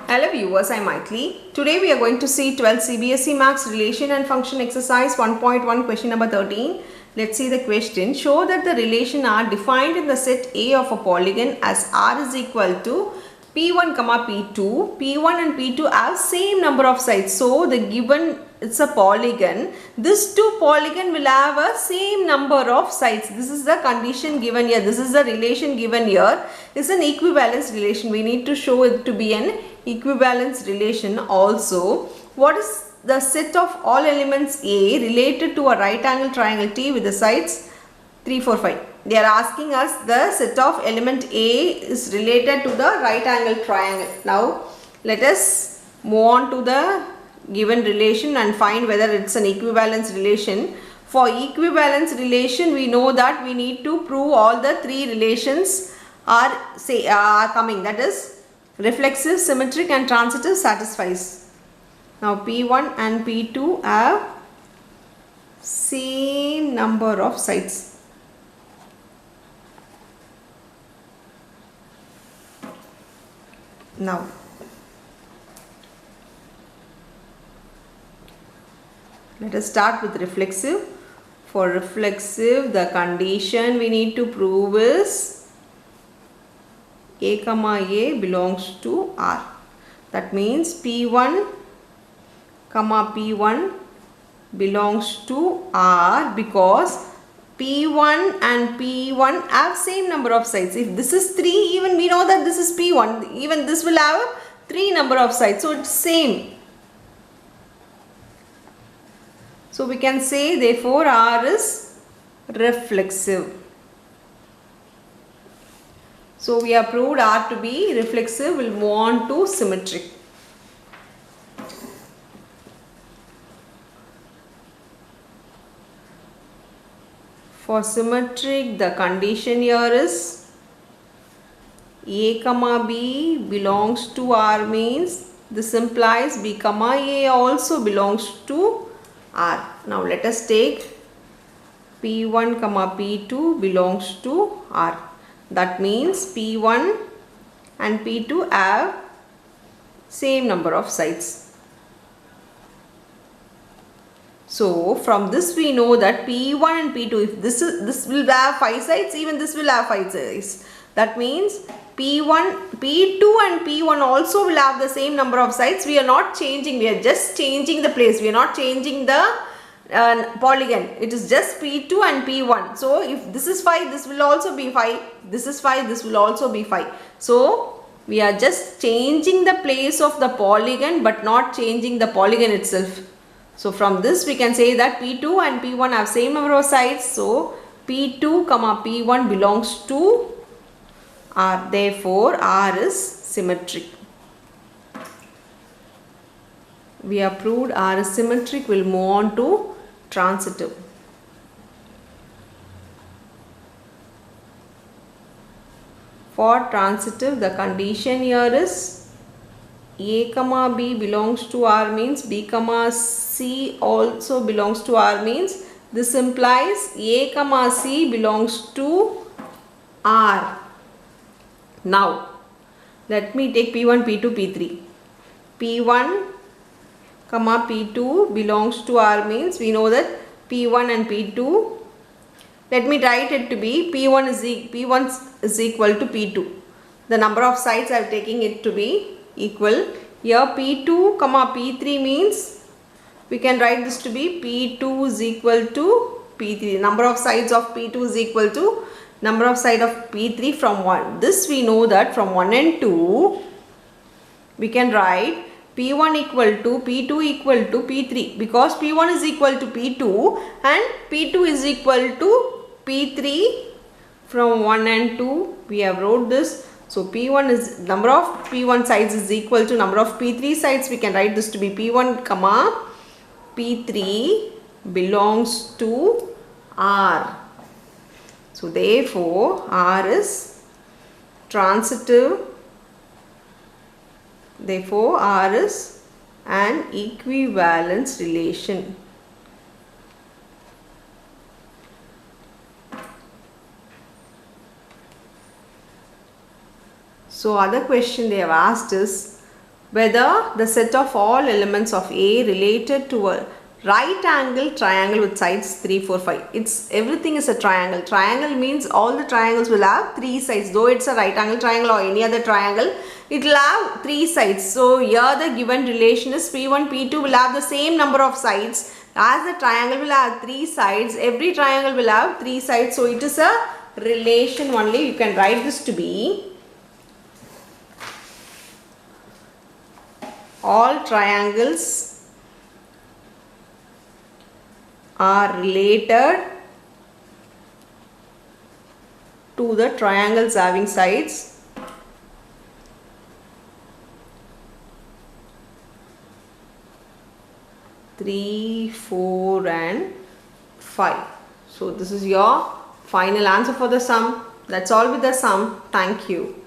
Hello viewers, I am Maithili. Today we are going to see 12th CBSE Maths Relation and Function Exercise 1.1 question number 13. Let's see the question. Show that the relation R defined in the set A of a polygon as R is equal to P1, P2. P1 and P2 have same number of sides. So the given it's a polygon. This two polygon will have a same number of sides. This is the condition given here. This is the relation given here. It's an equivalence relation. We need to show it to be an equivalence relation also. What is the set of all elements A related to a right angle triangle T with the sides 3, 4, 5. They are asking us the set of element A is related to the right angle triangle. Now let us move on to the given relation and find whether it's an equivalence relation. For equivalence relation, we know that we need to prove all the three relations are coming, that is reflexive, symmetric and transitive satisfies. Now P1 and P2 have same number of sides. Now let us start with reflexive. For reflexive, the condition we need to prove is A, A belongs to R. That means P1, P1 belongs to R because P1 and P1 have same number of sides. If this is 3, even we know that this is P1. Even this will have 3 number of sides. So it's same. So we can say therefore R is reflexive. So we have proved R to be reflexive. We'll move on to symmetric. For symmetric, the condition here is A, B belongs to R means this implies B, A also belongs to R. Now let us take P1, P2 belongs to R. That means P1 and P2 have same number of sides. So from this we know that P1 and P2, if this will have 5 sides, even this will have 5 sides. That means P1, P2 and P1 also will have the same number of sides. We are not changing, we are just changing the place. We are not changing the polygon. It is just P2 and P1. So if this is 5, this will also be 5. This is 5, this will also be 5. So we are just changing the place of the polygon but not changing the polygon itself. So from this we can say that P2 and P1 have same number of sides. So P2, P1 belongs to R. Therefore R is symmetric. We have proved R is symmetric. We'll move on to transitive. For transitive, the condition here is A, B belongs to R means B, C also belongs to R means this implies A, C belongs to R. Now let me take P1, P2, P3. P1, P2 belongs to R means we know that P1 and P2. Let me write it to be P1 is equal to P2. The number of sides I am taking it to be equal. Here P2, P3 means we can write this to be P2 is equal to P3. Number of sides of P2 is equal to number of side of P3 from 1. This we know that from 1 and 2 we can write P1 equal to P2 equal to P3 because P1 is equal to P2 and P2 is equal to P3 from 1 and 2. We have wrote this. So P1 is number of P1 sides is equal to number of P3 sides. We can write this to be P1, P3 belongs to R. So therefore R is transitive. Therefore R is an equivalence relation. So other question they have asked is whether the set of all elements of A related to a right angle triangle with sides 3, 4, 5. It's everything is a triangle. Triangle means all the triangles will have 3 sides. Though it's a right angle triangle or any other triangle, it will have 3 sides. So here the given relation is P1, P2 will have the same number of sides. As the triangle will have 3 sides, every triangle will have 3 sides. So it is a relation only. You can write this to be all triangles are related to the triangles having sides three, 4 and 5. So this is your final answer for the sum. That's all with the sum. Thank you.